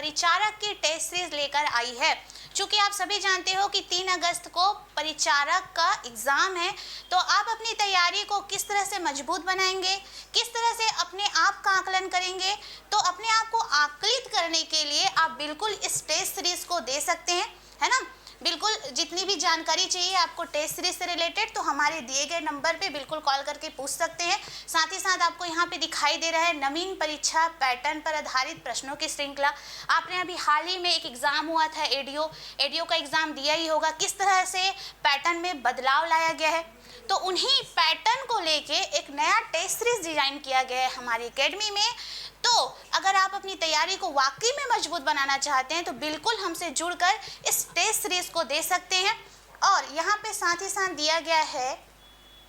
परिचारक की test series लेकर आई है। चूंकि आप सभी जानते हो कि 3 अगस्त को परिचारक का एग्जाम है, तो आप अपनी तैयारी को किस तरह से मजबूत बनाएंगे, किस तरह से अपने आप का आकलन करेंगे, तो अपने आप को आकलित करने के लिए आप बिल्कुल इस टेस्ट सीरीज को दे सकते हैं, है ना। बिल्कुल जितनी भी जानकारी चाहिए आपको टेस्ट सीरीज से रिलेटेड, तो हमारे दिए गए नंबर पे बिल्कुल कॉल करके पूछ सकते हैं। साथ ही साथ आपको यहाँ पे दिखाई दे रहा है नवीन परीक्षा पैटर्न पर आधारित प्रश्नों की श्रृंखला। आपने अभी हाल ही में एक एग्जाम हुआ था एडीओ का एग्जाम दिया ही होगा, किस तरह से पैटर्न में बदलाव लाया गया है। तो उन्हीं पैटर्न को लेके एक नया टेस्ट सीरीज डिजाइन किया गया है हमारी एकेडमी में। तो अगर आप अपनी तैयारी को वाकई में मजबूत बनाना चाहते हैं तो बिल्कुल हमसे जुड़कर इस टेस्ट सीरीज को दे सकते हैं। और यहाँ पे साथ ही साथ दिया गया है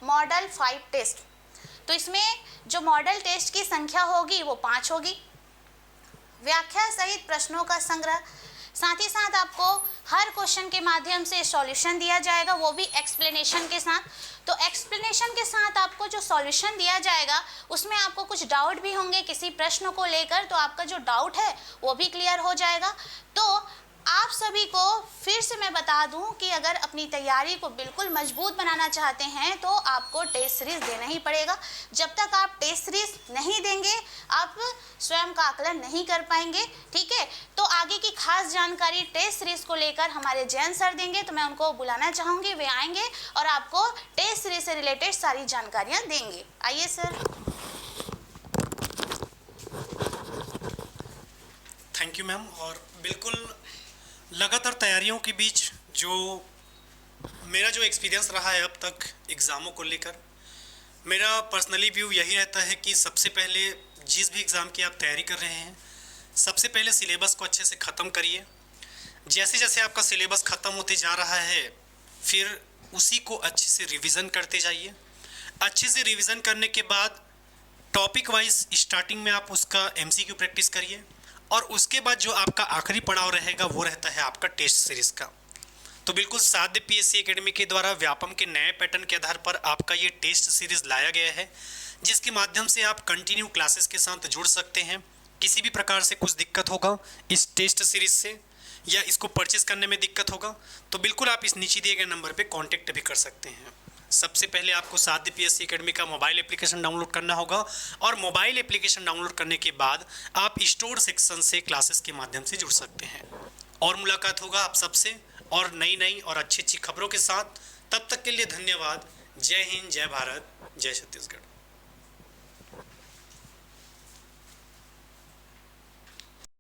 मॉडल 5 टेस्ट। तो इसमें जो मॉडल टेस्ट की संख्या होगी वो 5 होगी, व्याख्या सहित प्रश्नों का संग्रह, साथ ही साथ आपको हर क्वेश्चन के माध्यम से सॉल्यूशन दिया जाएगा, वो भी एक्सप्लेनेशन के साथ। तो एक्सप्लेनेशन के साथ आपको जो सॉल्यूशन दिया जाएगा उसमें आपको कुछ डाउट भी होंगे किसी प्रश्न को लेकर, तो आपका जो डाउट है वो भी क्लियर हो जाएगा। तो आप सभी को फिर से मैं बता दूं कि अगर अपनी तैयारी को बिल्कुल मजबूत बनाना चाहते हैं तो आपको टेस्ट सीरीज देना ही पड़ेगा। जब तक आप टेस्ट सीरीज नहीं देंगे आप स्वयं का आकलन नहीं कर पाएंगे, ठीक है। तो आगे की खास जानकारी टेस्ट सीरीज को लेकर हमारे जैन सर देंगे, तो मैं उनको बुलाना चाहूँगी, वे आएंगे और आपको टेस्ट सीरीज से रिलेटेड सारी जानकारियाँ देंगे। आइए सर। Thank you ma'am. और बिल्कुल लगातार तैयारियों के बीच जो मेरा जो एक्सपीरियंस रहा है अब तक एग्ज़ामों को लेकर, मेरा पर्सनली व्यू यही रहता है कि सबसे पहले जिस भी एग्ज़ाम की आप तैयारी कर रहे हैं, सबसे पहले सिलेबस को अच्छे से ख़त्म करिए। जैसे जैसे आपका सिलेबस ख़त्म होते जा रहा है फिर उसी को अच्छे से रिवीजन करते जाइए। अच्छे से रिवीजन करने के बाद टॉपिक वाइज स्टार्टिंग में आप उसका एमसीक्यू प्रैक्टिस करिए, और उसके बाद जो आपका आखिरी पड़ाव रहेगा वो रहता है आपका टेस्ट सीरीज़ का। तो बिल्कुल साध्य पीएससी एकेडमी के द्वारा व्यापम के नए पैटर्न के आधार पर आपका ये टेस्ट सीरीज़ लाया गया है, जिसके माध्यम से आप कंटिन्यू क्लासेस के साथ जुड़ सकते हैं। किसी भी प्रकार से कुछ दिक्कत होगा इस टेस्ट सीरीज़ से या इसको परचेस करने में दिक्कत होगा तो बिल्कुल आप इस नीचे दिए गए नंबर पर कॉन्टैक्ट भी कर सकते हैं। सबसे पहले आपको साध्य पीएससी एकेडमी का मोबाइल एप्लीकेशन डाउनलोड करना होगा, और मोबाइल एप्लीकेशन डाउनलोड करने के बाद आप स्टोर सेक्शन से क्लासेस के माध्यम से जुड़ सकते हैं। और मुलाकात होगा आप सबसे और नई और अच्छी खबरों के साथ। तब तक के लिए धन्यवाद। जय हिंद, जय भारत, जय छत्तीसगढ़।